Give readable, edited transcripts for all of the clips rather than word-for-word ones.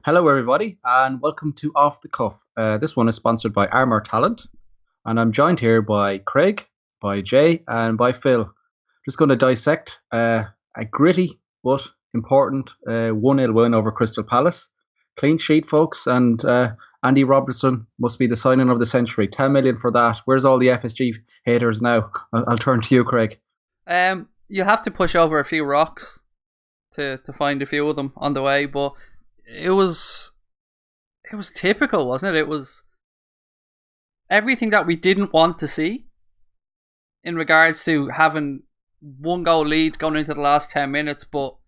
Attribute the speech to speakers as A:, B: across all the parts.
A: Hello, everybody, and welcome to Off the Cuff. This one is sponsored by Armour Talent, and I'm joined here by Craig, by Jay, and by Phil. Just going to dissect a gritty but important 1-0 win over Crystal Palace. Clean sheet, folks, and Andy Robertson must be the signing of the century. 10 million for that. Where's all the FSG haters now? I'll turn to you, Craig.
B: You have to push over a few rocks to find a few of them on the way, but it was typical, wasn't it? It was everything that we didn't want to see in regards to having one goal lead going into the last 10 minutes, but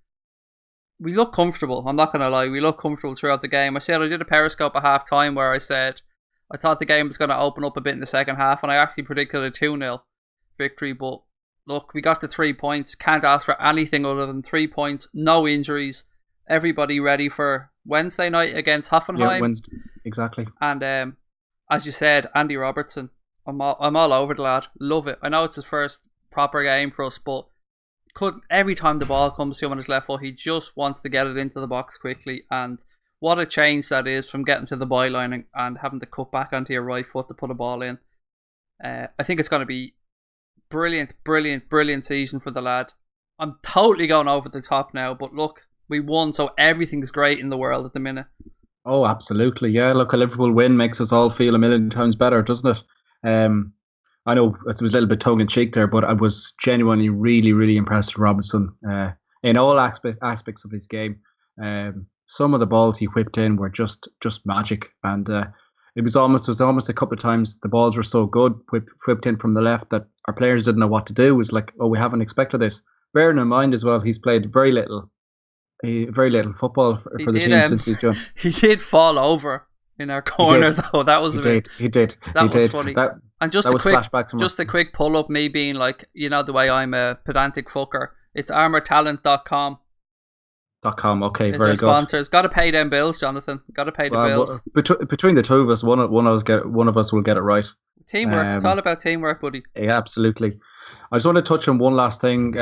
B: we look comfortable. I'm not going to lie, we look comfortable throughout the game. I did a Periscope at half time where I said I thought the game was going to open up a bit in the second half, and I actually predicted a 2-0 victory, but look, we got the 3 points. Can't ask for anything other than 3 points, no injuries. Everybody ready for Wednesday night against Hoffenheim.
A: Yeah, Wednesday, exactly.
B: And as you said, Andy Robertson, I'm all over the lad. Love it. I know it's his first proper game for us, but every time the ball comes to him on his left foot, he just wants to get it into the box quickly. And what a change that is from getting to the byline and having to cut back onto your right foot to put a ball in. I think it's going to be brilliant season for the lad. I'm totally going over the top now, but look, we won, so everything's great in the world at the minute.
A: Oh, absolutely. Yeah, look, a Liverpool win makes us all feel a million times better, doesn't it? I know it was a little bit tongue-in-cheek there, but I was genuinely really impressed with Robertson in all aspects of his game. Some of the balls he whipped in were just magic, and it was almost a couple of times the balls were so good, whipped in from the left, that our players didn't know what to do. It was like, oh, we haven't expected this. Bearing in mind as well, he's played very little football for the team since he's joined.
B: He did fall over in our corner, though. That was
A: he did.
B: That was funny. And just a quick pull up, me being like, you know, the way I'm a pedantic fucker. It's armourtalent.com.
A: Okay,
B: it's
A: very
B: our
A: good.
B: Sponsors. Got to pay them bills, Jonathan. Got to pay the bills.
A: Between the two of us, one of us will get it right.
B: Teamwork. It's all about teamwork, buddy.
A: Yeah, absolutely. I just want to touch on one last thing.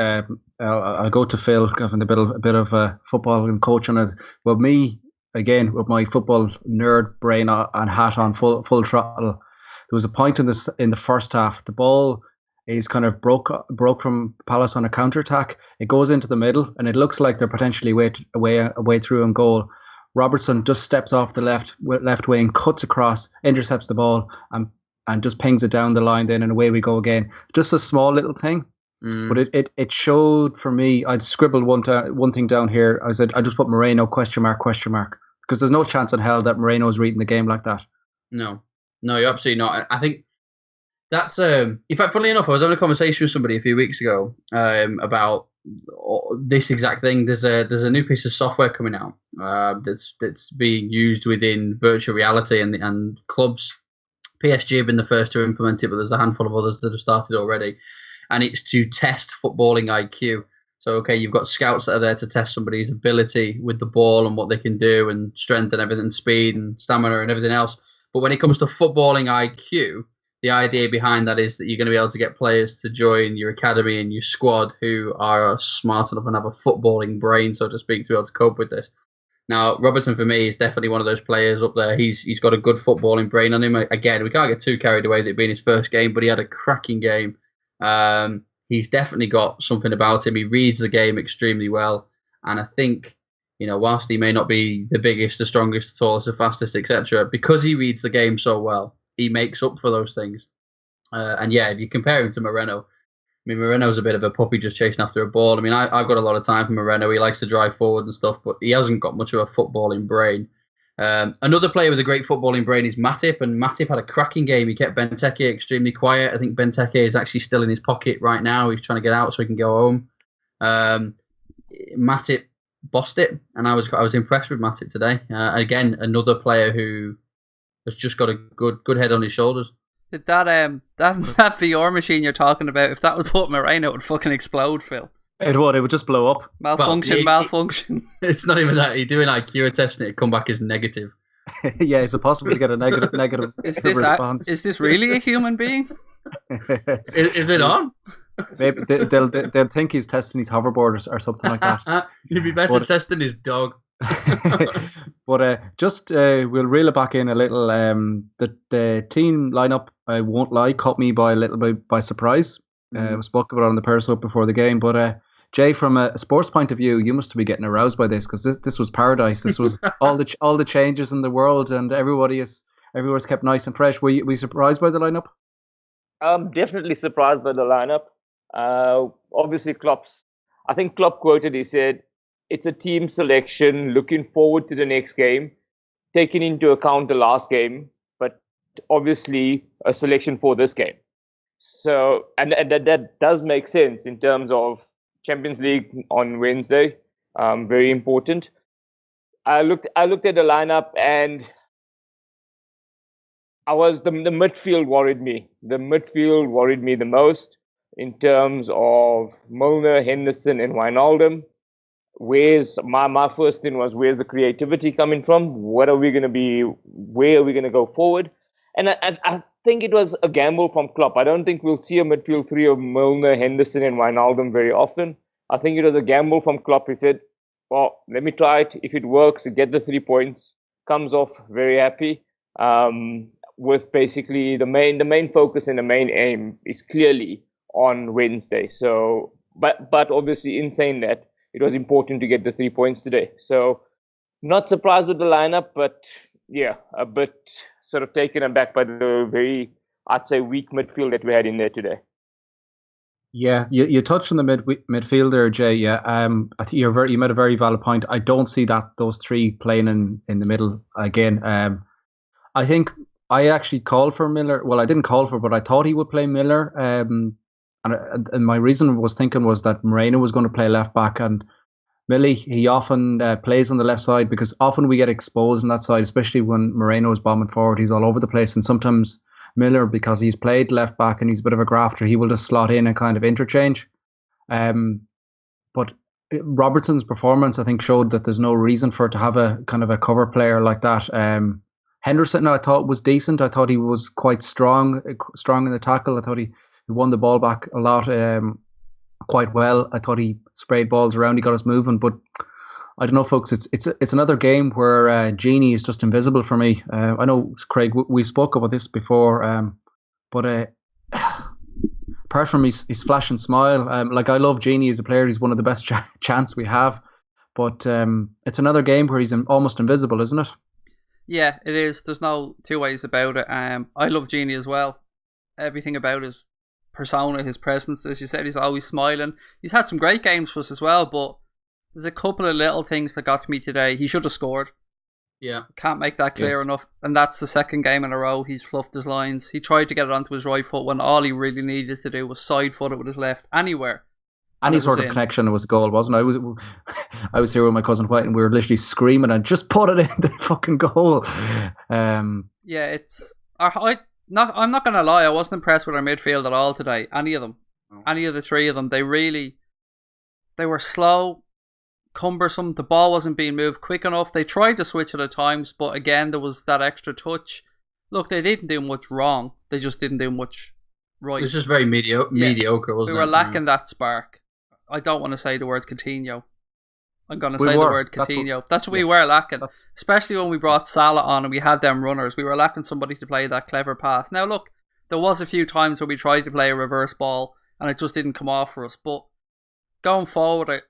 A: I'll go to Phil, having a bit of football and coaching it. But me, again, with my football nerd brain and hat on full throttle, there was a point in the first half. The ball is kind of broke from Palace on a counter attack. It goes into the middle, and it looks like they're potentially away through on goal. Robertson just steps off the left wing, cuts across, intercepts the ball, and just pings it down the line then, and away we go again. Just a small little thing, but it showed for me. I'd scribbled one thing down here. I just put Moreno ? Because there's no chance in hell that Moreno's reading the game like that.
C: No, you're absolutely not. I think that's in fact, funnily enough, I was having a conversation with somebody a few weeks ago about this exact thing. There's a new piece of software coming out that's being used within virtual reality and clubs. PSG have been the first to implement it, but there's a handful of others that have started already. And it's to test footballing IQ. So, okay, you've got scouts that are there to test somebody's ability with the ball and what they can do and strength and everything, speed and stamina and everything else. But when it comes to footballing IQ, the idea behind that is that you're going to be able to get players to join your academy and your squad who are smart enough and have a footballing brain, so to speak, to be able to cope with this. Now, Robertson, for me, is definitely one of those players up there. He's got a good footballing brain on him. Again, we can't get too carried away with it being his first game, but he had a cracking game. He's definitely got something about him. He reads the game extremely well. And I think, you know, whilst he may not be the biggest, the strongest, the tallest, the fastest, etc., because he reads the game so well, he makes up for those things. And yeah, if you compare him to Moreno, I mean, Moreno's a bit of a puppy just chasing after a ball. I mean, I've got a lot of time for Moreno. He likes to drive forward and stuff, but he hasn't got much of a footballing brain. Another player with a great footballing brain is Matip, and Matip had a cracking game. He kept Benteke extremely quiet. I think Benteke is actually still in his pocket right now. He's trying to get out so he can go home. Matip bossed it, and I was impressed with Matip today. Again, another player who has just got a good head on his shoulders.
B: Did that VR machine you're talking about, if that would put Moreno, it would fucking explode, Phil.
A: It would just blow up.
B: Malfunction.
C: It's not even that. You're doing IQ testing, it come back as negative.
A: Yeah, is it possible to get a negative response?
B: Is this really a human being?
C: Is it on?
A: Maybe they'll think he's testing his hoverboard or something like that.
C: He'd be better testing his dog.
A: But just we'll reel it back in a little. The team lineup, I won't lie, caught me by a little bit by surprise. We spoke about it on the Periscope before the game, but Jay, from a sports point of view, you must be getting aroused by this because this was paradise. This was all the changes in the world, and everyone's kept nice and fresh. Were you surprised by the lineup?
D: I'm definitely surprised by the lineup. Obviously, I think Klopp quoted, he said, it's a team selection looking forward to the next game, taking into account the last game, but obviously a selection for this game. So, and that does make sense in terms of Champions League on Wednesday. Very important. I looked at the lineup and the midfield worried me. The midfield worried me the most in terms of Milner, Henderson, and Wijnaldum. Where's my first thing was, where's the creativity coming from? Where are we going to go forward? And I think it was a gamble from Klopp. I don't think we'll see a midfield three of Milner, Henderson, and Wijnaldum very often. I think it was a gamble from Klopp. He said, well, let me try it. If it works, get the 3 points. Comes off very happy. With basically the main focus and the main aim is clearly on Wednesday. So, but obviously in saying that, it was important to get the 3 points today. So, not surprised with the lineup, but yeah, a bit sort of taken aback by the very, I'd say, weak midfield that we had in there today.
A: Yeah, you touched on the midfield there, Jay. Yeah, I think you made a very valid point. I don't see those three playing in the middle again. I think I actually called for Miller. Well, I didn't call for, but I thought he would play Miller. And my reason was that Moreno was going to play left back, and Millie, he often plays on the left side because often we get exposed on that side, especially when Moreno is bombing forward. He's all over the place, and sometimes Miller, because he's played left back and he's a bit of a grafter, he will just slot in and kind of interchange. But Robertson's performance, I think, showed that there's no reason for it to have a kind of a cover player like that. Henderson, I thought, was decent. I thought he was quite strong in the tackle. I thought he won the ball back a lot, quite well. I thought he sprayed balls around. He got us moving, but I don't know, folks. It's another game where Genie is just invisible for me. I know, Craig, we spoke about this before, but apart from his flashing smile, like, I love Genie as a player. He's one of the best chants we have, but it's another game where he's almost invisible, isn't it?
B: Yeah, it is. There's no two ways about it. I love Genie as well. Everything about his persona, his presence, as you said, he's always smiling. He's had some great games for us as well, but there's a couple of little things that got to me today. He should have scored.
C: Yeah.
B: Can't make that clear enough. And that's the second game in a row he's fluffed his lines. He tried to get it onto his right foot when all he really needed to do was side foot it with his left. Anywhere.
A: Any sort of connection was a goal, wasn't it? I was here with my cousin White and we were literally screaming and just put it in the fucking goal.
B: Yeah, it's... I'm not going to lie, I wasn't impressed with our midfield at all today. Any of them. Any of the three of them. They were slow, cumbersome. The ball wasn't being moved quick enough. They tried to switch it at times, but again, there was that extra touch. Look, they didn't do much wrong. They just didn't do much right.
C: It was just very mediocre, wasn't it?
B: We were lacking that spark. I don't want to say the word Coutinho. I'm going to say the word Coutinho. That's what we were lacking. Especially when we brought Salah on and we had them runners. We were lacking somebody to play that clever pass. Now look, there was a few times where we tried to play a reverse ball and it just didn't come off for us. But going forward,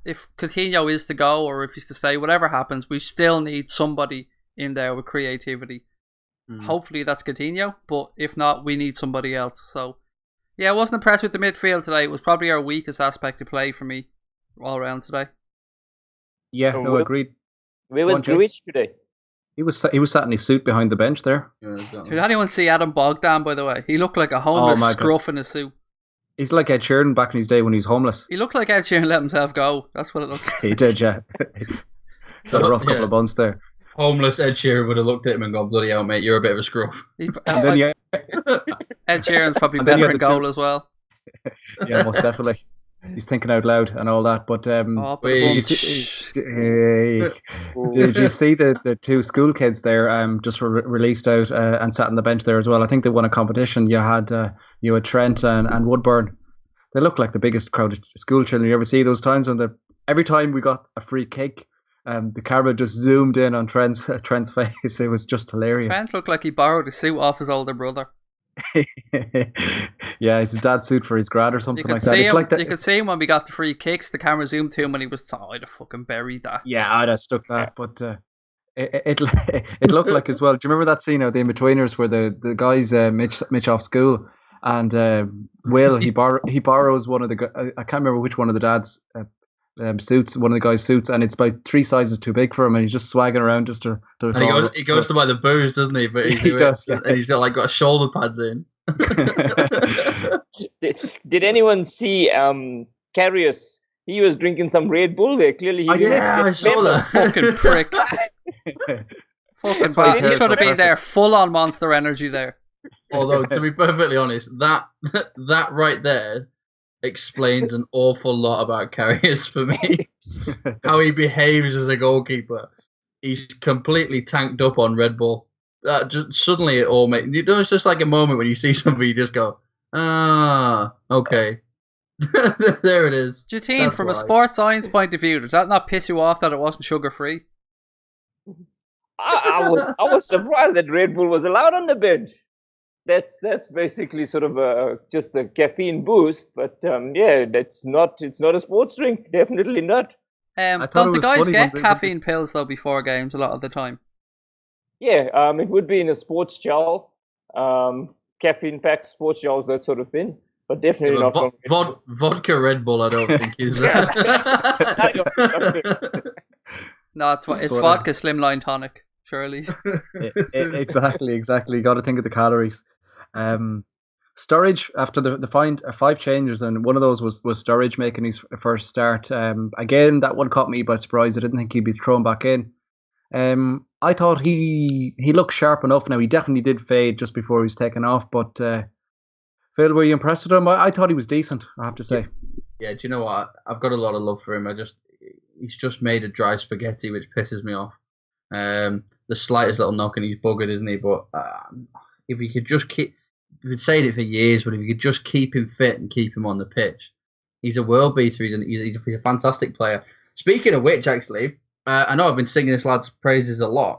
B: if Coutinho is to go or if he's to stay, whatever happens, we still need somebody in there with creativity. Hopefully that's Coutinho, but if not, we need somebody else. So yeah, I wasn't impressed with the midfield today. It was probably our weakest aspect of play for me all around today.
A: Yeah, no, agreed.
D: Where was Gruitch today?
A: He was sat in his suit behind the bench there.
C: Yeah, exactly.
B: Did anyone see Adam Bogdan, by the way? He looked like a homeless scruff in a suit.
A: He's like Ed Sheeran back in his day when he was homeless.
B: He looked like Ed Sheeran let himself go. That's what it looked like.
A: He did, yeah. It's a rough couple of months there.
C: Homeless Ed Sheeran would have looked at him and gone, bloody hell, mate, you're a bit of a scruff.
A: Ed
B: Sheeran's probably better in goal as well.
A: Yeah, most definitely. He's thinking out loud and all that. But did you see the two school kids there just were released out and sat on the bench there as well? I think they won a competition. You had Trent and Woodburn. They look like the biggest crowd of school children. You ever see those times when every time we got a free kick the camera just zoomed in on Trent's face. It was just hilarious.
B: Trent looked like he borrowed a suit off his older brother.
A: Yeah, it's his dad's suit for his grad or something like that. It's like that.
B: You could see him when we got the free kicks. The camera zoomed to him when he was. Oh, I'd have fucking buried that.
A: Yeah, I'd have stuck that, but it looked like as well. Do you remember that scene of the In-Betweeners where the guys Mitch off school and Will he borrows one of the I can't remember which one of the dad's suits, one of the guys' suits, and it's about 3 sizes too big for him, and he's just swagging around just to
C: and he goes to buy the booze, doesn't he? But
A: he does, yeah.
C: And he's got shoulder pads in.
D: Did anyone see Carius? He was drinking some Red Bull there. Clearly,
C: I saw that.
B: Fucking prick. Fucking bad. He should have been there, full on Monster Energy there.
C: Although, to be perfectly honest, that right there explains an awful lot about Carriers for me. How he behaves as a goalkeeper. He's completely tanked up on Red Bull. Just suddenly it all makes... You know, it's just like a moment when you see somebody, you just go, okay. There it is.
B: Jateen, from a sports science point of view, does that not piss you off that it wasn't sugar-free?
D: I was surprised that Red Bull was allowed on the bench. That's basically sort of just a caffeine boost, but it's not a sports drink, definitely not.
B: Don't the guys get caffeine pills though before games a lot of the time?
D: Yeah, it would be in a sports gel, caffeine-packed sports gels, that sort of thing. But definitely not
C: vodka Red Bull. I don't think is.
B: No, it's vodka slimline tonic. Surely.
A: Exactly. Got to think of the calories. Sturridge, after the 5 changes, and one of those was Sturridge making his first start. Again, that one caught me by surprise. I didn't think he'd be thrown back in. I thought he looked sharp enough. Now, he definitely did fade just before he was taken off, but Phil, were you impressed with him? I thought he was decent, I have to say.
C: Yeah, do you know what? I've got a lot of love for him. He's just made a dry spaghetti, which pisses me off. The slightest little knock and he's buggered, isn't he? But if he could just keep... We've been saying it for years, but if you could just keep him fit and keep him on the pitch, he's a world beater. He's a fantastic player. Speaking of which, actually, I know I've been singing this lad's praises a lot.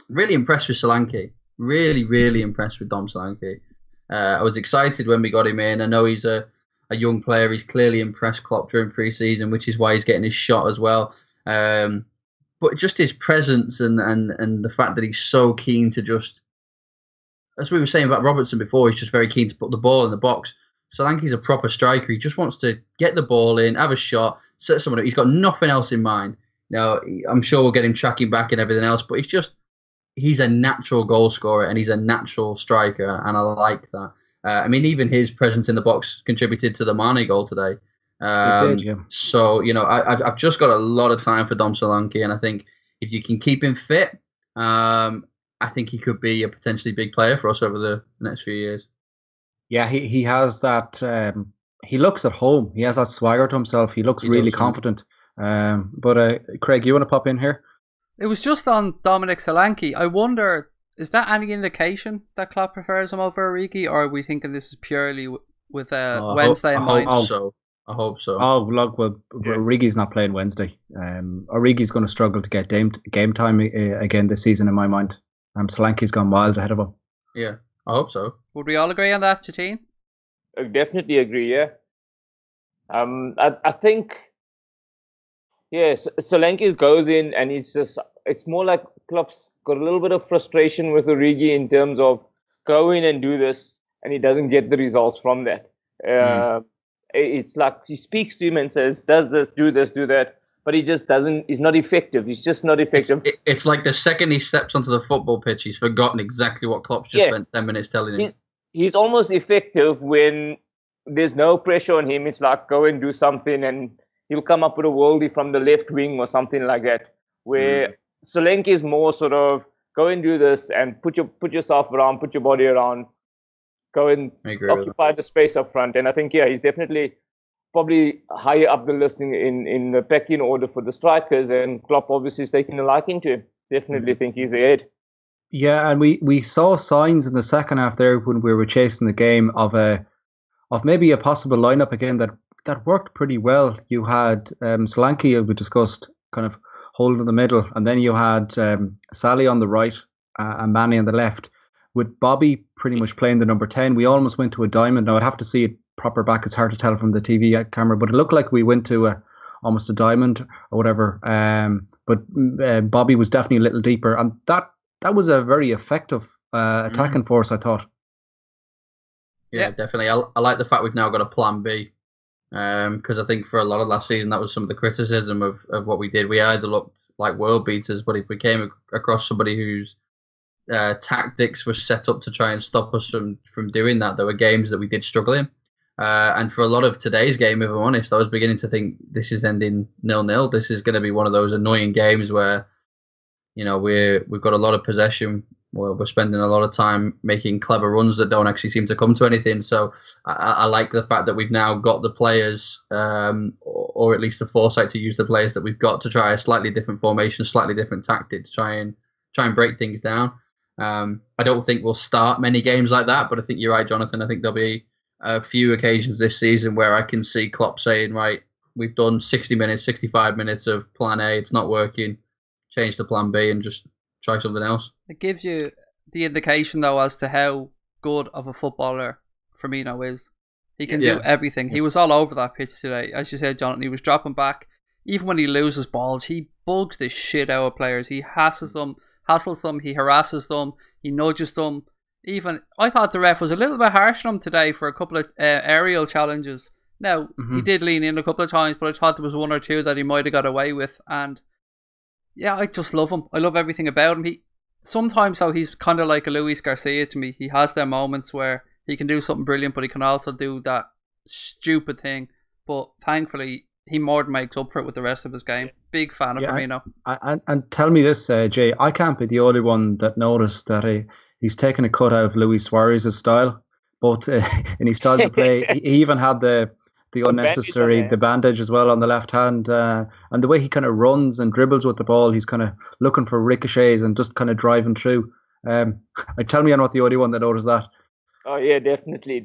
C: Really impressed with Solanke. Really, really impressed with Dom Solanke. I was excited when we got him in. I know he's a young player. He's clearly impressed Klopp during pre-season, which is why he's getting his shot as well. But just his presence and the fact that he's so keen to just... As we were saying about Robertson before, he's just very keen to put the ball in the box. Solanke's a proper striker. He just wants to get the ball in, have a shot, set someone up. He's got nothing else in mind. Now, I'm sure we'll get him tracking back and everything else, but he's a natural goal scorer and he's a natural striker, and I like that. I mean, even his presence in the box contributed to the Mane goal today.
A: It did, yeah.
C: So, I've just got a lot of time for Dom Solanke, and I think if you can keep him fit, I think he could be a potentially big player for us over the next few years. Yeah,
A: he has that. He looks at home. He has that swagger to himself. He looks really confident. But Craig, you want to pop in here?
B: It was just on Dominic Solanke. I wonder, is that any indication that Klopp prefers him over Origi, or are we thinking this is purely with Wednesday in mind?
C: I hope so.
A: Oh, look, Origi's not playing Wednesday. Origi's going to struggle to get game time again this season, in my mind. Solanke's gone miles ahead of him.
C: Yeah, I hope so.
B: Would we all agree on that, Jateen?
D: I definitely agree, yeah. I think, yes, Solanke goes in and it's more like Klopp's got a little bit of frustration with Origi in terms of go in and do this, and he doesn't get the results from that. It's like he speaks to him and says, does this, do that. But he just doesn't. He's not effective. He's just not effective.
C: It's like the second he steps onto the football pitch, he's forgotten exactly what Klopp's just spent 10 minutes telling him.
D: He's almost effective when there's no pressure on him. It's like go and do something, and he'll come up with a worldie from the left wing or something like that. Where Solanke is more sort of go and do this and put yourself around, put your body around, go and occupy the space up front. And I think he's definitely probably higher up the list in the pecking order for the strikers, and Klopp obviously is taking a liking to him. Definitely think he's ahead.
A: Yeah, and we saw signs in the second half there when we were chasing the game of maybe a possible lineup again that worked pretty well. You had Solanke, we discussed, kind of holding the middle, and then you had Sally on the right and Manny on the left, with Bobby pretty much playing the number 10. We almost went to a diamond. Now I'd have to see it proper back. It's hard to tell from the TV camera, but it looked like we went to almost a diamond or whatever. But Bobby was definitely a little deeper, and that was a very effective attacking force, I thought.
C: Yeah, definitely. I like the fact we've now got a plan B, because I think for a lot of last season that was some of the criticism of what we did. We either looked like world beaters, but if we came across somebody whose tactics were set up to try and stop us from doing that, there were games that we did struggle in. And for a lot of today's game, if I'm honest, I was beginning to think this is ending 0-0. This is going to be one of those annoying games where, you know, we've got a lot of possession. We're spending a lot of time making clever runs that don't actually seem to come to anything. So I like the fact that we've now got the players, or at least the foresight to use the players that we've got to try a slightly different formation, slightly different tactics, try and break things down. I don't think we'll start many games like that, but I think you're right, Jonathan. I think there'll be a few occasions this season where I can see Klopp saying, right, we've done 60 minutes, 65 minutes of plan A, it's not working, change to plan B and just try something else.
B: It gives you the indication, though, as to how good of a footballer Firmino is. He can do everything. He was all over that pitch today. As you said, Jonathan, he was dropping back. Even when he loses balls, he bugs the shit out of players. He hassles them, he harasses them, he nudges them. Even I thought the ref was a little bit harsh on him today for a couple of aerial challenges. Now, he did lean in a couple of times, but I thought there was one or two that he might have got away with. And yeah, I just love him. I love everything about him. Sometimes though, he's kind of like a Luis Garcia to me. He has their moments where he can do something brilliant, but he can also do that stupid thing. But thankfully, he more than makes up for it with the rest of his game. Big fan of Firmino.
A: And tell me this, Jay, I can't be the only one that noticed that he's taken a cut out of Luis Suarez's style, both in his style of play. He even had the unnecessary bandage as well on the left hand, and the way he kind of runs and dribbles with the ball, he's kind of looking for ricochets and just kind of driving through. Tell me I'm not the only one that noticed that.
D: Oh yeah, definitely.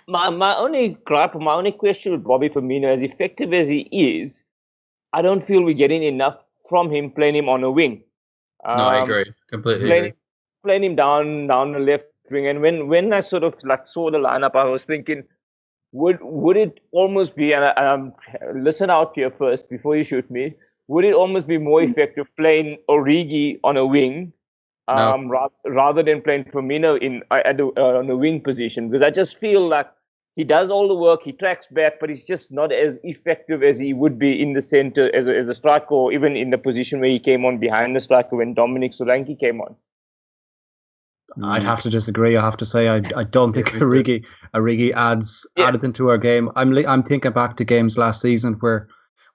D: My only gripe, my only question with Bobby Firmino, as effective as he is, I don't feel we're getting enough from him playing him on a wing.
C: No, I agree. Completely agree.
D: Playing him down the left wing, and when I sort of like saw the lineup, I was thinking, would it almost be, and listen out here first before you shoot me, would it almost be more effective playing Origi on a wing, rather than playing Firmino on a wing position? Because I just feel like he does all the work, he tracks back, but he's just not as effective as he would be in the center as a striker, or even in the position where he came on behind the striker when Dominic Solanke came on.
A: I'd have to disagree. I have to say I don't think Origi added into our game. I'm thinking back to games last season where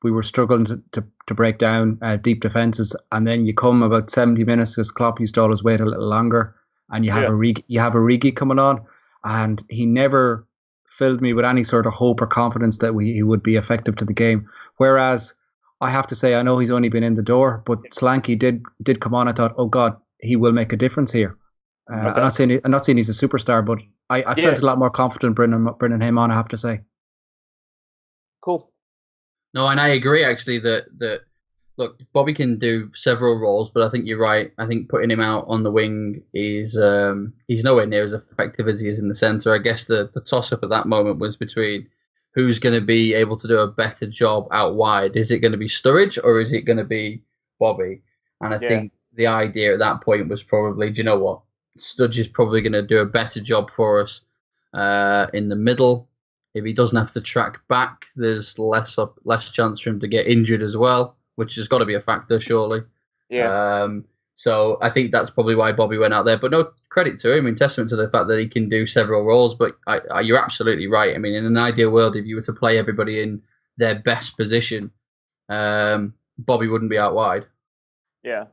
A: we were struggling to break down deep defences, and then you come about 70 minutes because Klopp used to always wait a little longer, and you have Origi coming on, and he never filled me with any sort of hope or confidence that he would be effective to the game. Whereas I have to say, I know he's only been in the door, but Solanke did come on. I thought, oh God, he will make a difference here. I'm not saying he's a superstar, but I felt a lot more confident bringing him on, I have to say.
D: Cool.
C: No, and I agree actually that look, Bobby can do several roles, but I think you're right. I think putting him out on the wing is he's nowhere near as effective as he is in the centre. I guess the toss up at that moment was between who's going to be able to do a better job out wide. Is it going to be Sturridge or is it going to be Bobby? And I think the idea at that point was probably, do you know what? Sturridge is probably going to do a better job for us in the middle. If he doesn't have to track back, there's less chance for him to get injured as well, which has got to be a factor, surely.
D: Yeah.
C: So I think that's probably why Bobby went out there. But no credit to him, in testament to the fact that he can do several roles. But you're absolutely right. I mean, in an ideal world, if you were to play everybody in their best position, Bobby wouldn't be out wide.
D: Yeah.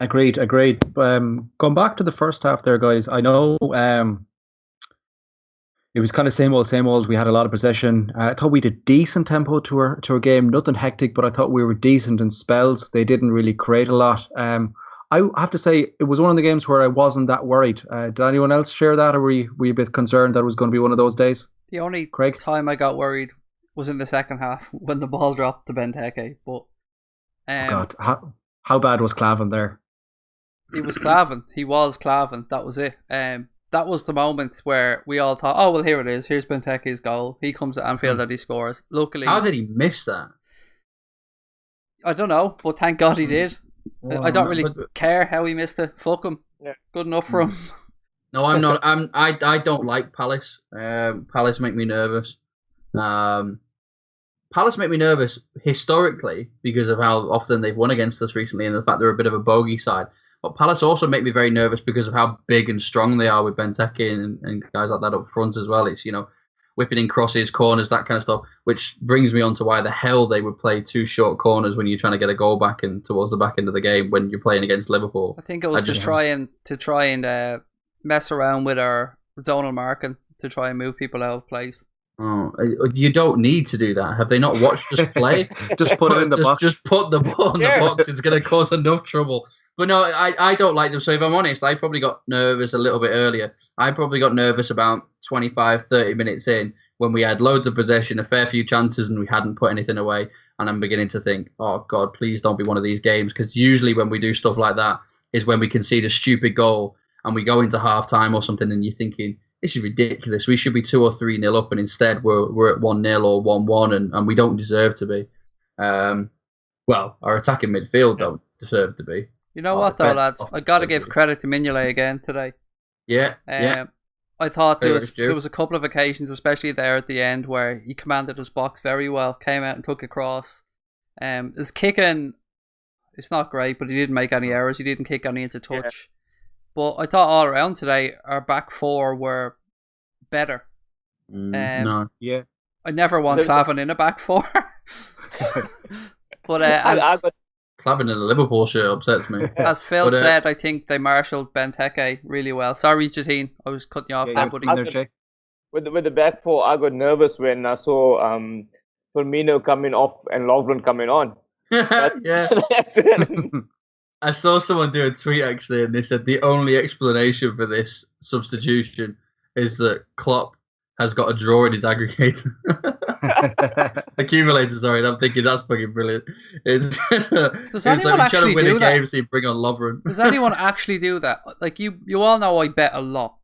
A: Agreed. Going back to the first half there, guys, I know it was kind of same old. We had a lot of possession. I thought we did decent tempo to our game. Nothing hectic, but I thought we were decent in spells. They didn't really create a lot. I have to say, it was one of the games where I wasn't that worried. Did anyone else share that, or were you a bit concerned that it was going to be one of those days?
B: The only
A: Craig?
B: time I got worried was in the second half when the ball dropped to Benteke. But
A: Oh God, how bad was Clavin there?
B: He was Clavin. He was Clavin. That was it. That was the moment where we all thought, oh, well, here it is. Here's Benteke's goal. He comes to Anfield and he scores. Luckily,
C: how did he miss that?
B: I don't know, but thank God he did.
C: Well,
B: I don't really care how he missed it. Fuck him.
D: Yeah.
B: Good enough for him.
C: No, I'm not. I don't like Palace. Palace make me nervous. Palace make me nervous historically because of how often they've won against us recently and the fact they're a bit of a bogey side. But Palace also make me very nervous because of how big and strong they are with Benteke and guys like that up front as well. It's, whipping in crosses, corners, that kind of stuff, which brings me on to why the hell they would play two short corners when you're trying to get a goal back and towards the back end of the game when you're playing against Liverpool.
B: I think it was to try and mess around with our zonal marking to try and move people out of place.
C: Oh, you don't need to do that. Have they not watched us play?
A: Just put it in the box.
C: Just put the ball in the box. It's going to cause enough trouble. But no, I don't like them. So if I'm honest, I probably got nervous a little bit earlier. I probably got nervous about 25, 30 minutes in when we had loads of possession, a fair few chances, and we hadn't put anything away. And I'm beginning to think, oh, God, please don't be one of these games. Because usually when we do stuff like that is when we concede a stupid goal and we go into half-time or something and you're thinking, this is ridiculous. We should be 2 or 3-0 up, and instead we're at 1-0 or 1-1, and we don't deserve to be. Well, our attacking midfield don't deserve to be.
B: You know what, though, lads? I got to give credit to Mignolet again today.
C: Yeah.
B: I thought there was a couple of occasions, especially there at the end, where he commanded his box very well, came out and took a cross. His kicking, it's not great, but he didn't make any errors. He didn't kick any into touch. But I thought all around today, our back four were better.
C: No.
A: Yeah.
B: I never want Clavin in a back four. But
C: Clavin in a Liverpool shirt upsets me.
B: As Phil said, I think they marshalled Benteke really well. Sorry, Jateen, I was cutting you off there, buddy.
D: With the back four, I got nervous when I saw Firmino coming off and Lovren coming on.
C: I saw someone do a tweet actually, and they said the only explanation for this substitution is that Klopp has got a draw in his aggregator. Accumulator, sorry. And I'm thinking that's fucking brilliant. Does
B: anyone actually do that?
C: Game, so you bring on Lovren.
B: Does anyone actually do that? Like you all know I bet a lot,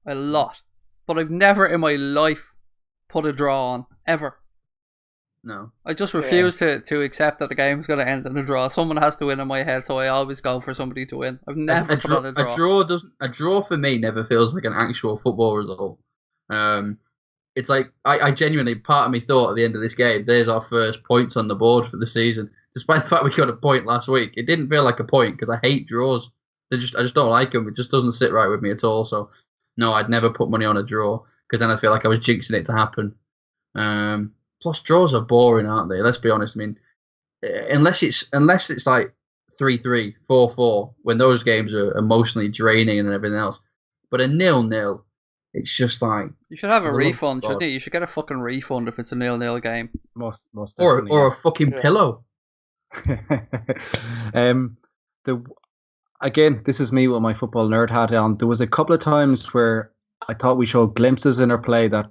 B: but I've never in my life put a draw on ever.
C: No,
B: I just refuse to accept that the game's going to end in a draw. Someone has to win in my head, so I always go for somebody to win. I've never put on a draw.
C: A draw for me never feels like an actual football result. It's like I genuinely, part of me thought at the end of this game, there's our first points on the board for the season. Despite the fact we got a point last week, it didn't feel like a point because I hate draws. I just don't like them. It just doesn't sit right with me at all. So no, I'd never put money on a draw because then I feel like I was jinxing it to happen. Plus draws are boring, aren't they? Let's be honest. I mean, unless it's like 3-3, 4-4, when those games are emotionally draining and everything else. But a 0-0. It's just like
B: you should have a refund, shouldn't you? You should get a fucking refund if it's a 0-0 game.
A: Most definitely.
C: Or a fucking pillow.
A: Again, this is me with my football nerd hat on. There was a couple of times where I thought we showed glimpses in our play that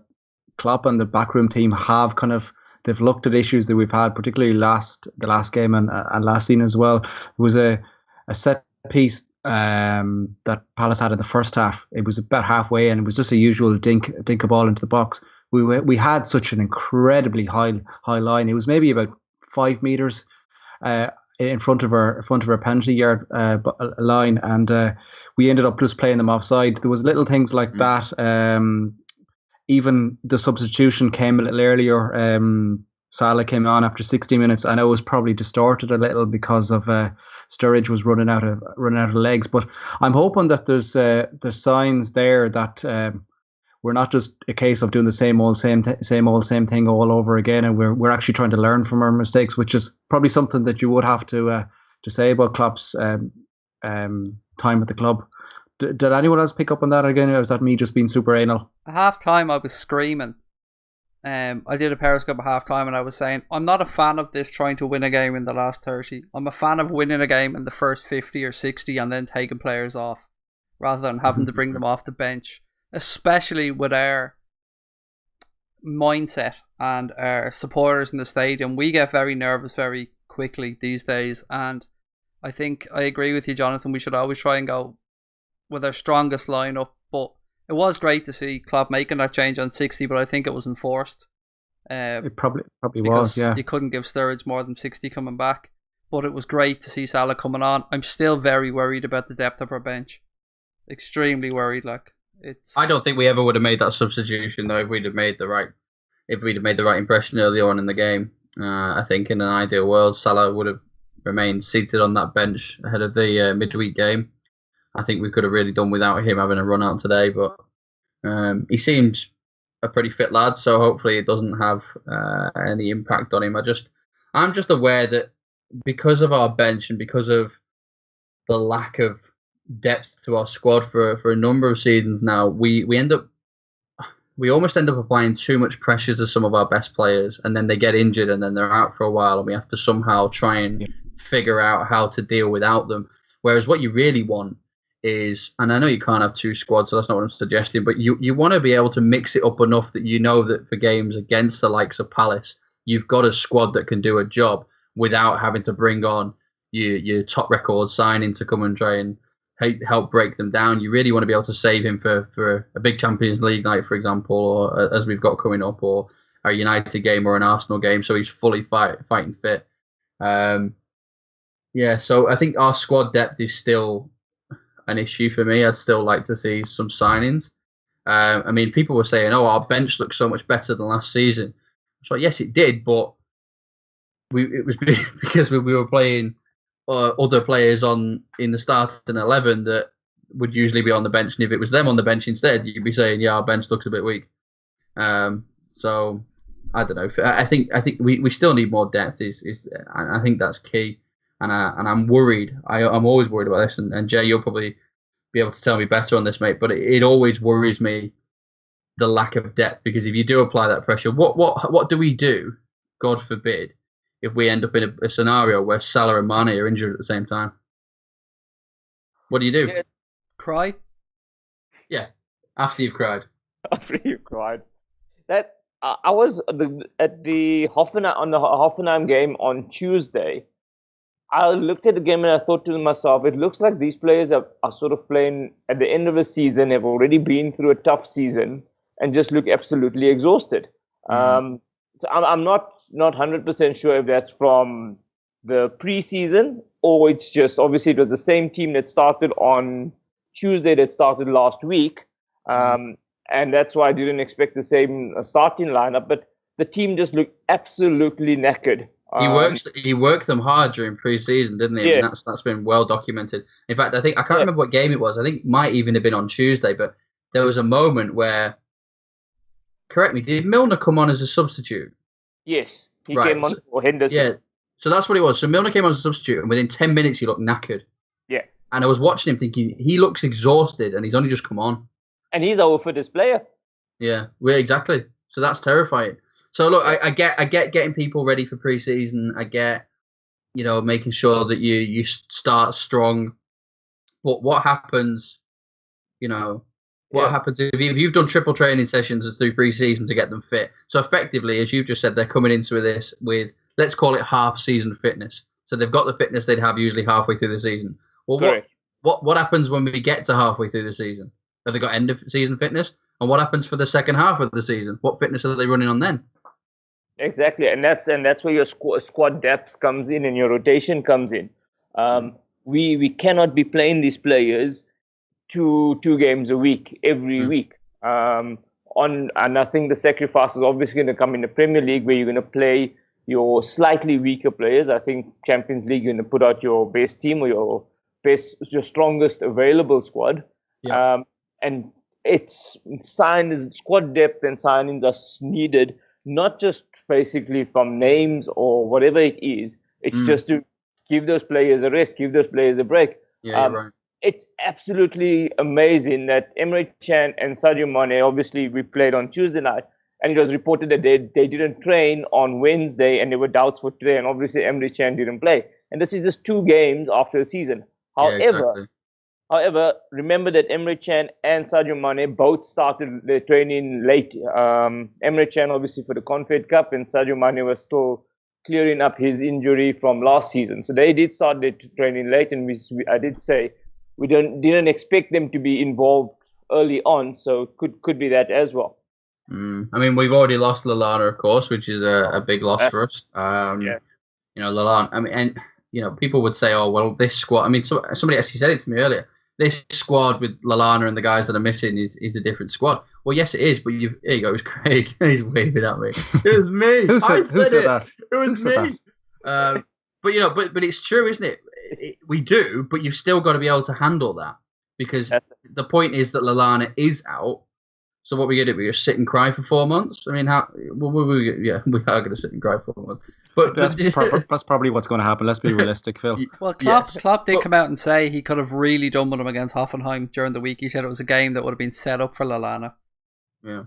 A: Klopp and the backroom team have they've looked at issues that we've had, particularly the last game and last season as well. It was a set piece that Palace had in the first half. It was about halfway, and it was just a usual dink a ball into the box. We had such an incredibly high line. It was maybe about 5 meters in front of our penalty yard line, and we ended up just playing them offside. There was little things like that. Even the substitution came a little earlier. Salah came on after 60 minutes. I know it was probably distorted a little because of Sturridge was running out of legs. But I'm hoping that there's signs there that we're not just a case of doing the same same thing all over again, and we're actually trying to learn from our mistakes, which is probably something that you would have to say about Klopp's time at the club. Did anyone else pick up on that again, or was that me just being super anal?
B: At half time, I was screaming. I did a Periscope at half time and I was saying, I'm not a fan of this trying to win a game in the last 30. I'm a fan of winning a game in the first 50 or 60 and then taking players off rather than having to bring them off the bench, especially with our mindset and our supporters in the stadium. We get very nervous very quickly these days. And I think I agree with you, Jonathan. We should always try and go with our strongest lineup. But it was great to see Klopp making that change on 60, but I think it was enforced.
A: It probably was, yeah.
B: You couldn't give Sturridge more than 60 coming back. But it was great to see Salah coming on. I'm still very worried about the depth of our bench. Extremely worried.
C: I don't think we ever would have made that substitution though if we'd have made the right impression early on in the game. I think in an ideal world, Salah would have remained seated on that bench ahead of the midweek game. I think we could have really done without him having a run out today, but he seems a pretty fit lad, so hopefully it doesn't have any impact on him. I'm just aware that because of our bench and because of the lack of depth to our squad for a number of seasons now, we almost end up applying too much pressure to some of our best players, and then they get injured and then they're out for a while, and we have to somehow try and figure out how to deal without them. Whereas what you really want is, and I know you can't have two squads, so that's not what I'm suggesting, but you want to be able to mix it up enough that you know that for games against the likes of Palace, you've got a squad that can do a job without having to bring on your top record signing to come and try and help break them down. You really want to be able to save him for a big Champions League night, for example, or as we've got coming up, or a United game or an Arsenal game, so he's fully fighting fit. So I think our squad depth is still an issue for me. I'd still like to see some signings. I mean, people were saying, our bench looks so much better than last season. So yes, it did, but it was because we were playing other players in the starting 11 that would usually be on the bench, and if it was them on the bench instead, you'd be saying, our bench looks a bit weak. So I don't know. I think we still need more depth. I think that's key, and I'm worried. I'm always worried about this, and Jay, you'll probably be able to tell me better on this, mate. But it always worries me, the lack of depth, because if you do apply that pressure, what do we do? God forbid, if we end up in a scenario where Salah and Mane are injured at the same time. What do you do?
D: Yeah.
B: Cry?
C: Yeah, after you've cried.
D: After you cried. That I was at the Hoffenheim game on Tuesday. I looked at the game and I thought to myself, it looks like these players are sort of playing at the end of a season, have already been through a tough season, and just look absolutely exhausted. So I'm not 100% sure if that's from the preseason or it's just, obviously it was the same team that started on Tuesday that started last week. And that's why I didn't expect the same starting lineup, but the team just looked absolutely knackered.
C: He worked them hard during pre-season, didn't he?
D: Yeah.
C: I mean, that's been well documented. In fact, I can't remember what game it was. I think it might even have been on Tuesday, but there was a moment where, correct me, did Milner come on as a substitute?
D: Yes, he came on for Henderson.
C: Yeah, so that's what it was. So Milner came on as a substitute, and within 10 minutes he looked knackered.
D: Yeah.
C: And I was watching him thinking, he looks exhausted, and he's only just come on.
D: And he's our fittest player.
C: Yeah, exactly. So that's terrifying. So look, I get getting people ready for pre-season. I get, making sure that you start strong. But what happens, what happens if you've done triple training sessions through pre-season to get them fit? So effectively, as you've just said, they're coming into this with, let's call it half-season fitness. So they've got the fitness they'd have usually halfway through the season. Well, what happens when we get to halfway through the season? Have they got end-of-season fitness? And what happens for the second half of the season? What fitness are they running on then?
D: Exactly, and that's where your squad depth comes in and your rotation comes in. We cannot be playing these players two games a week every week. And I think the sacrifice is obviously going to come in the Premier League, where you're going to play your slightly weaker players. I think Champions League, you're going to put out your best team or your strongest available squad. Yeah. And it's squad depth and signings are needed, not just basically from names or whatever it is. It's just to give those players a rest, give those players a break.
C: Yeah, you're right.
D: It's absolutely amazing that Emre Can and Sadio Mane, obviously we played on Tuesday night, and it was reported that they didn't train on Wednesday and there were doubts for today, and obviously Emre Can didn't play. And this is just 2 games after the season. However, remember that Emre Can and Sadio Mane both started their training late. Emre Can obviously for the Confed Cup, and Sadio Mane was still clearing up his injury from last season. So they did start their training late, and I did say we didn't expect them to be involved early on, so could be that as well.
C: I mean, we've already lost Lallana, of course, which is a big loss for us.
D: Yeah.
C: You know, Lallana. I mean, and you know, people would say, "Oh, well, this squad." I mean, somebody actually said it to me earlier. This squad with Lallana and the guys that are missing is a different squad. Well, yes, it is. But here you go. It was Craig. He's waving at me. It was me.
A: Who said that?
C: It was me. But you know, but it's true, isn't it? We do, but you've still got to be able to handle that, because the point is that Lallana is out. So what we going to do? We just sit and cry for 4 months? I mean, how? Well, we are going to sit and cry for 4 months. But
A: that's probably what's going to happen. Let's be realistic, Phil.
B: Well, Klopp did come out and say he could have really done with him against Hoffenheim during the week. He said it was a game that would have been set up for Lallana.
C: Yeah.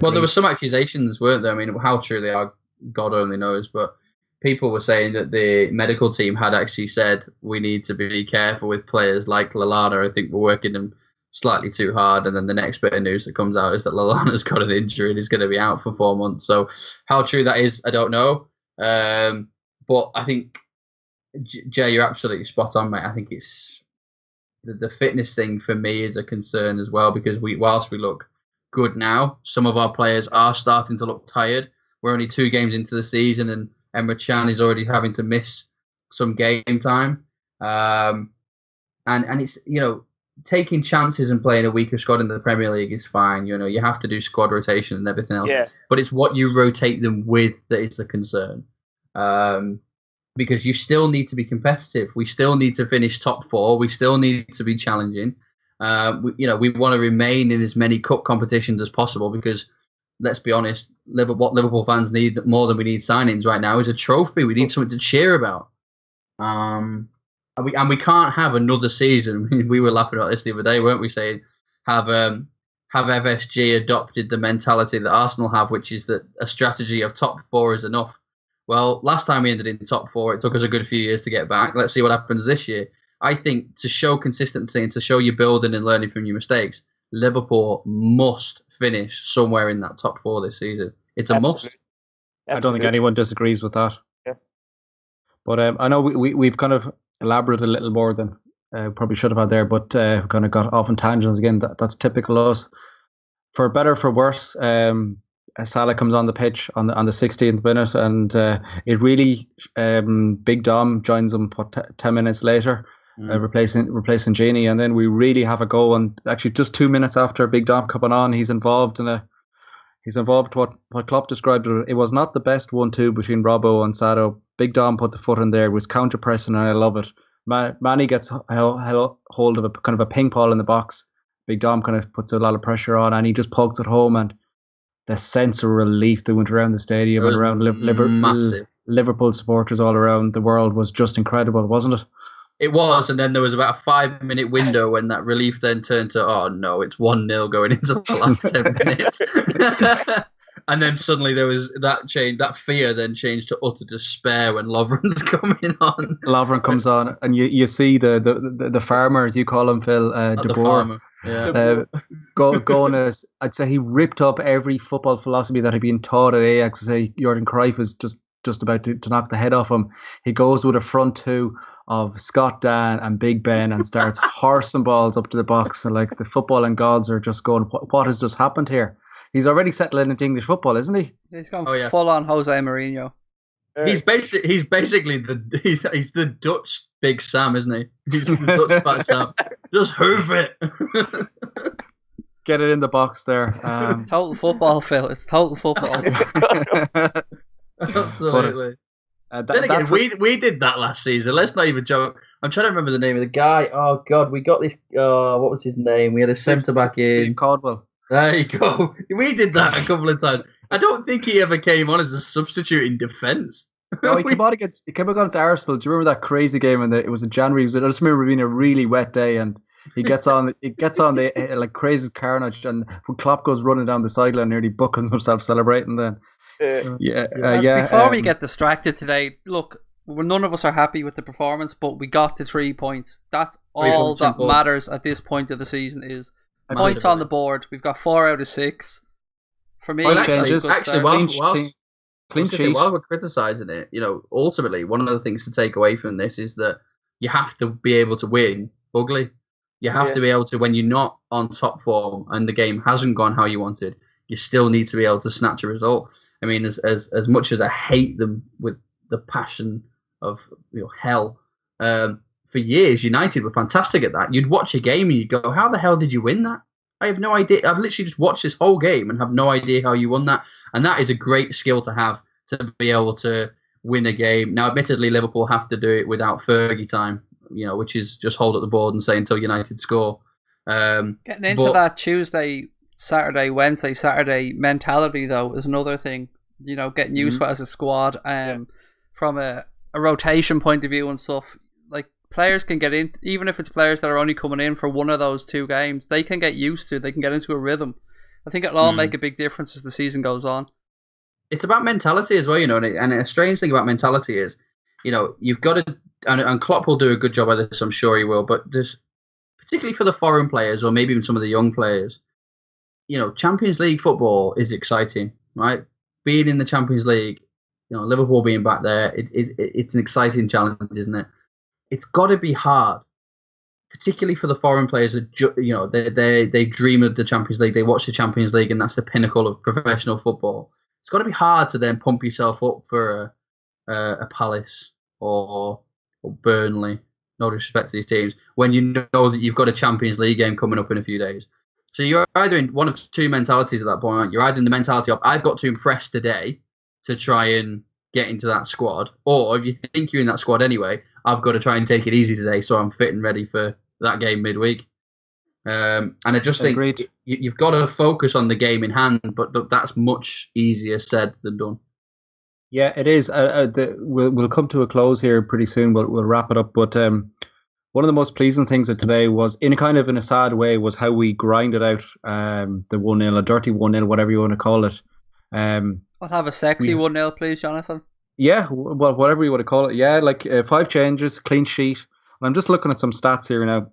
C: Well, there were some accusations, weren't there? I mean, how true they are, God only knows. But people were saying that the medical team had actually said we need to be careful with players like Lallana. I think we're working them slightly too hard, and then the next bit of news that comes out is that Lallana's got an injury and he's going to be out for 4 months. So how true that is, I don't know. But I think, Jay, you're absolutely spot on, mate. I think it's the fitness thing for me is a concern as well, because whilst we look good now, some of our players are starting to look tired. We're only 2 games into the season, and Emre Can is already having to miss some game time. And it's, you know, taking chances and playing a weaker squad in the Premier League is fine. You know, you have to do squad rotation and everything else.
D: Yeah.
C: But it's what you rotate them with that is the concern. Because you still need to be competitive. We still need to finish top 4. We still need to be challenging. We want to remain in as many cup competitions as possible, because let's be honest, what Liverpool fans need more than we need signings right now is a trophy. We need something to cheer about. And we can't have another season. We were laughing about this the other day, weren't we? Saying have FSG adopted the mentality that Arsenal have, which is that a strategy of top 4 is enough. Well, last time we ended in top 4, it took us a good few years to get back. Let's see what happens this year. I think to show consistency and to show you're building and learning from your mistakes, Liverpool must finish somewhere in that top 4 this season. It's a must.
A: I don't think anyone disagrees with that.
D: Yeah.
A: But I know we've kind of elaborated a little more than probably should have had there, but kind of got off on tangents again. That's typical of us. For better or for worse, Salah comes on the pitch on the 16th minute, and it really Big Dom joins him 10 minutes later, replacing Jateen, and then we really have a go. And actually, just 2 minutes after Big Dom coming on, he's involved what Klopp described it. It was not the best 1-2 between Robbo and Sado. Big Dom put the foot in there, was counter pressing, and I love it. Manny gets hold of a kind of a ping pong in the box. Big Dom kind of puts a lot of pressure on, and he just pokes it home, and the sense of relief that went around the stadium and around Liverpool supporters all around the world was just incredible, wasn't it?
C: It was, and then there was about a 5-minute window when that relief then turned to, oh no, it's 1-0 going into the last 10 minutes. And then suddenly there was that change, that fear then changed to utter despair when Lovren's coming on.
A: Lovren comes on, and you see the farmer, as you call him, Phil, De Boer.
C: Yeah.
A: Going as I'd say he ripped up every football philosophy that had been taught at Ajax. I say Jurgen Cruyff was just about to knock the head off him. He goes with a front 2 of Scott Dan and Big Ben and starts horsing balls up to the box, and like the footballing gods are just going, what has just happened here? He's already settling into English football, isn't he?
B: He's gone full on Jose Mourinho.
C: He's basically the Dutch Big Sam, isn't he? He's the Dutch Fat Sam. Just hoof it.
A: Get it in the box there.
B: Total football, Phil. It's total football.
C: Absolutely. Then again, we did that last season. Let's not even joke. I'm trying to remember the name of the guy. Oh God, we got this. What was his name? We had a centre back in
A: Caldwell.
C: There you go. We did that a couple of times. I don't think he ever came on as a substitute in defence.
A: No, he came on against Arsenal. Do you remember that crazy game? It was in January. I just remember it being a really wet day, and he gets on the like crazy carnage, and when Klopp goes running down the sideline, nearly buckles himself celebrating. Then,
B: Before we get distracted today, look, none of us are happy with the performance, but we got the 3 points. That's all that matters at this point of the season. Is points on the board. We've got 4 out of 6. For me,
A: Clean sheet.
C: While we're criticising it, ultimately one of the things to take away from this is that you have to be able to win ugly. You have to be able to, when you're not on top form and the game hasn't gone how you wanted, you still need to be able to snatch a result. I mean, as much as I hate them with the passion of hell, for years United were fantastic at that. You'd watch a game and you'd go, "How the hell did you win that?" I have no idea. I've literally just watched this whole game and have no idea how you won that. And that is a great skill to have, to be able to win a game. Now, admittedly, Liverpool have to do it without Fergie time, which is just hold up the board and say until United score.
B: Getting into that Tuesday, Saturday, Wednesday, Saturday mentality, though, is another thing. Getting used to it as a squad. From a rotation point of view and stuff, like players can get in, even if it's players that are only coming in for one of those 2 games, they can get used to. They can get into a rhythm. I think it'll all make a big difference as the season goes on. It's
C: about mentality as well, and a strange thing about mentality is, you've got to, and Klopp will do a good job of this, I'm sure he will, but there's, particularly for the foreign players or maybe even some of the young players, Champions League football is exciting, right? Being in the Champions League, Liverpool being back there, it's an exciting challenge, isn't it? It's got to be hard, particularly for the foreign players that they dream of the Champions League. They watch the Champions League, and that's the pinnacle of professional football. It's got to be hard to then pump yourself up for a Palace or Burnley. No disrespect to these teams, when you know that you've got a Champions League game coming up in a few days. So you're either in one of 2 mentalities at that point. You're either in the mentality of, I've got to impress today to try and get into that squad, or if you think you're in that squad anyway, I've got to try and take it easy today so I'm fit and ready for that game midweek. And I just think you've got to focus on the game in hand, but that's much easier said than done.
A: Yeah, it is. We'll come to a close here pretty soon. We'll wrap it up. But one of the most pleasing things of today was, in a sad way, was how we grinded out the 1-0, a dirty 1-0, whatever you want to call it.
B: I'll have a sexy 1-0, please, Jonathan.
A: Yeah, well, whatever you want to call it. Yeah, like 5 changes, clean sheet. And I'm just looking at some stats here now.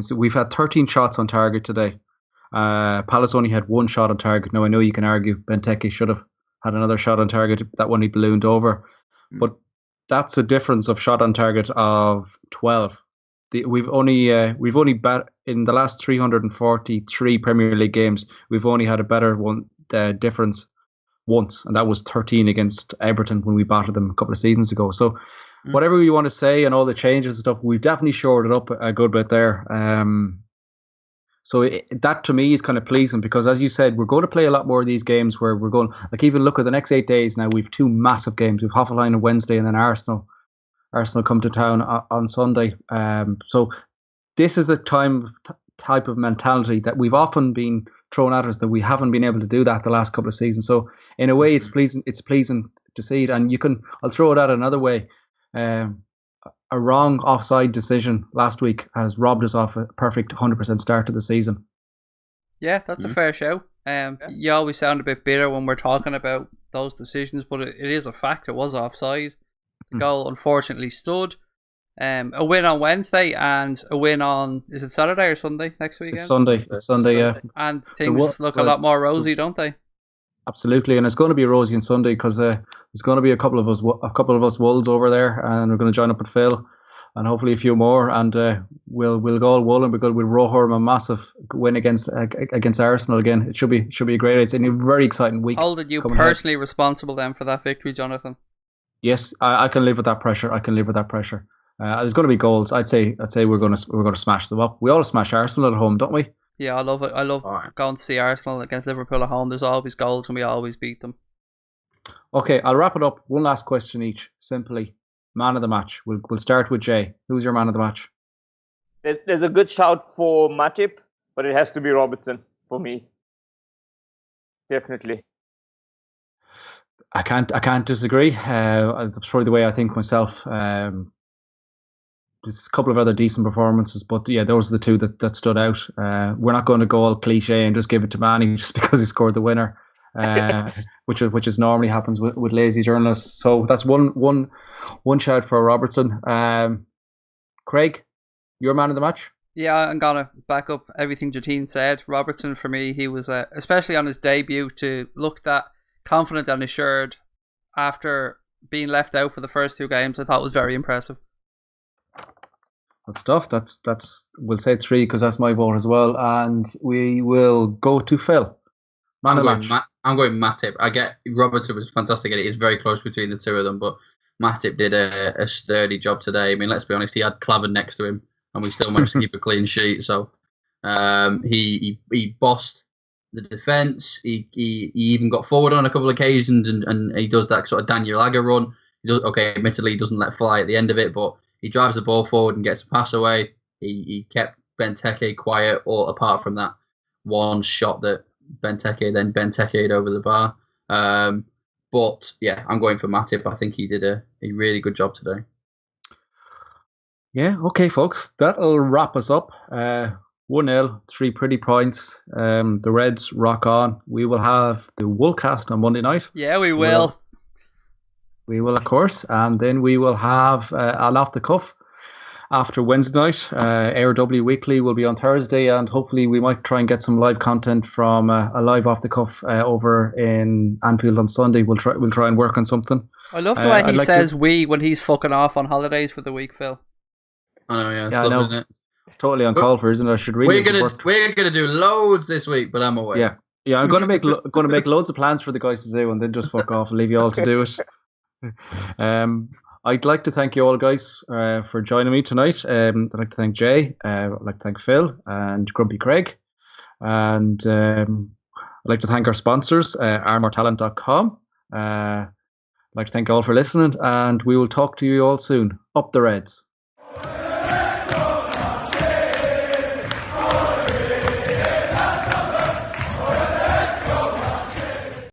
A: So we've had 13 shots on target today. Palace only had 1 shot on target. Now, I know you can argue Benteke should have had another shot on target. That one he ballooned over. But that's a difference of shot on target of 12. We've only in the last 343 Premier League games, we've only had a better one difference once, and that was 13 against Everton when we battered them a couple of seasons ago. So whatever you want to say and all the changes and stuff, we've definitely shored it up a good bit there. So that to me is kind of pleasing, because as you said, we're going to play a lot more of these games where we're going, like, even look at the next 8 days now, we've 2 massive games. We've Hoffenheim on Wednesday and then Arsenal come to town on Sunday. So this is a type of mentality that we've often been thrown at us, that we haven't been able to do that the last couple of seasons. So in a way, it's pleasing to see it. And I'll throw it out another way. A wrong offside decision last week has robbed us off a perfect 100% start to the season.
B: Yeah, that's a fair show. You always sound a bit bitter when we're talking about those decisions, but it is a fact. It was offside. The goal unfortunately stood. A win on Wednesday and a win on, is it Saturday or Sunday next weekend?
A: It's Sunday. Yeah.
B: And things look a lot more rosy, don't they?
A: Absolutely, and it's going to be rosy on Sunday, because there's going to be a couple of us Wolves over there, and we're going to join up with Phil, and hopefully a few more, and we'll go all wool, and we'll row home a massive win against Arsenal again. It should be a great. It's a very exciting week.
B: Holding you personally responsible then for that victory, Jonathan?
A: Yes, I can live with that pressure. There's going to be goals. I'd say we're going to smash them up. We always smash Arsenal at home, don't we?
B: Yeah, I love it. I love going to see Arsenal against Liverpool at home. There's always goals and we always beat them. Okay,
A: I'll wrap it up. One last question each. Simply, man of the match. We'll start with Jay. Who's your man of the match?
D: There's a good shout for Matip, but it has to be Robertson for me. Definitely.
A: I can't disagree. That's probably the way I think myself. There's a couple of other decent performances, but yeah, those are the 2 that stood out. We're not going to go all cliche and just give it to Manny just because he scored the winner, which is normally happens with lazy journalists. So that's one shout for Robertson. Craig, your man of the match?
B: Yeah, I'm gonna back up everything Jateen said. Robertson, for me, he was especially on his debut, to look that confident and assured after being left out for the first 2 games, I thought was very impressive.
A: Good stuff. That's we'll say 3 because that's my vote as well, and we will go to Phil.
C: I'm going Matip. I get Robertson was fantastic at it. It's very close between the 2 of them, but Matip did a sturdy job today. I mean, let's be honest, he had Klavan next to him, and we still managed to keep a clean sheet. So he bossed the defence. He even got forward on a couple of occasions, and he does that sort of Daniel Agger run. Admittedly, he doesn't let fly at the end of it, but he drives the ball forward and gets a pass away. He kept Benteke quiet, all apart from that one shot that Benteke'd over the bar. But yeah, I'm going for Matip. I think he did a really good job today.
A: Yeah, okay, folks. That'll wrap us up. 1-0, 3 pretty points. The Reds rock on. We will have the Woolcast on Monday night.
B: Yeah, we will.
A: We will, of course. And then we will have an off the cuff after Wednesday night. ARW Weekly will be on Thursday, and hopefully we might try and get some live content from a live off the cuff over in Anfield on Sunday. We'll try and work on something.
B: I love the way he says we when he's fucking off on holidays for the week, Phil.
C: I know, yeah.
A: Yeah, I know. It's totally uncalled for, isn't it? I should really.
C: We're gonna do loads this week, but I'm away.
A: Yeah. I'm gonna make loads of plans for the guys to do, and then just fuck off and leave you all to do it. I'd like to thank you all, guys, for joining me tonight. I'd like to thank Jay. I'd like to thank Phil and Grumpy Craig, and I'd like to thank our sponsors, armortalent.com. I'd like to thank you all for listening, and we will talk to you all soon. Up the Reds.